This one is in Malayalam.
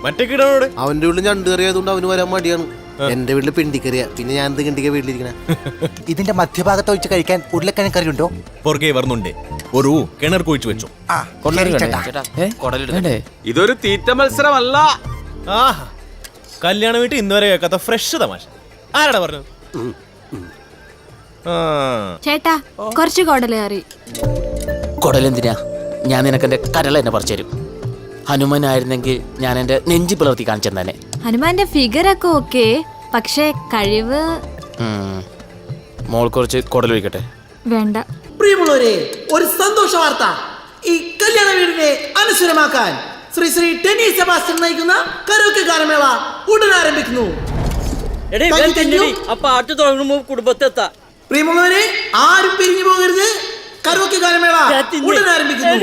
മറ്റേ കിടനോട് അവന്റെ വീട്ടിൽ ഞണ്ട് കറിയായതുകൊണ്ട് അവന് വരാൻ മടിയാണ്. എന്റെ വീട്ടില് പിണ്ടിക്കറിയ, പിന്നെ ഞാൻ എന്ത് കിണ്ടിക്ക വീട്ടിലിരിക്കണ. ഇതിന്റെ മധ്യഭാഗത്ത് ഒഴിച്ച് കഴിക്കാൻ ഉരുളക്കിഴങ്ങ് കറി ഉണ്ടോ? പുറകെ വരുന്നുണ്ട്. ഒരു കിണർ കുഴിച്ചു വെച്ചു. ഇതൊരു തീറ്റ മത്സരമല്ല. കല്യാണ വീട്ടിൽ ഇന്ന് വരെ കേൾക്കാത്ത ഫ്രഷ് തമാശ ആരാടാ പറഞ്ഞത്? ചേട്ടാ കുറച്ച് കുടല് കറി. കുടലെന്തിനാ? ഞാൻ നിനക്ക് എന്റെ കരള എന്നെ പറിച്ചു തരും. ഹനുമാനായിരുന്നെങ്കിൽ ഞാൻ എന്റെ നെഞ്ചി പിളർത്തി കാണിച്ചു തന്നെ. ഹനുമാന്റെ ഫിഗർ ഒക്കെ ഓക്കെ, പക്ഷെ കഴിവ് മോൾ കുറച്ച് കുടലൊഴിക്കട്ടെ. വേണ്ട. പ്രിയമുള്ളവരെ, ഒരു സന്തോഷ വാർത്ത. ഈ കല്യാണ വീടിനെ അനുസരമാക്കാൻ ശ്രീ ശ്രീ ടെന്നി സെബാസ്റ്റ്യൻ നയിക്കുന്ന കരോക്കെ ഗാനമേള ഉടൻ ആരംഭിക്കുന്നു. പ്രിയമുള്ളവരെ, ആരും പിരിഞ്ഞു പോകരുത്. കരോക്കെ ഗാനമേള ഉടൻ ആരംഭിക്കുന്നു.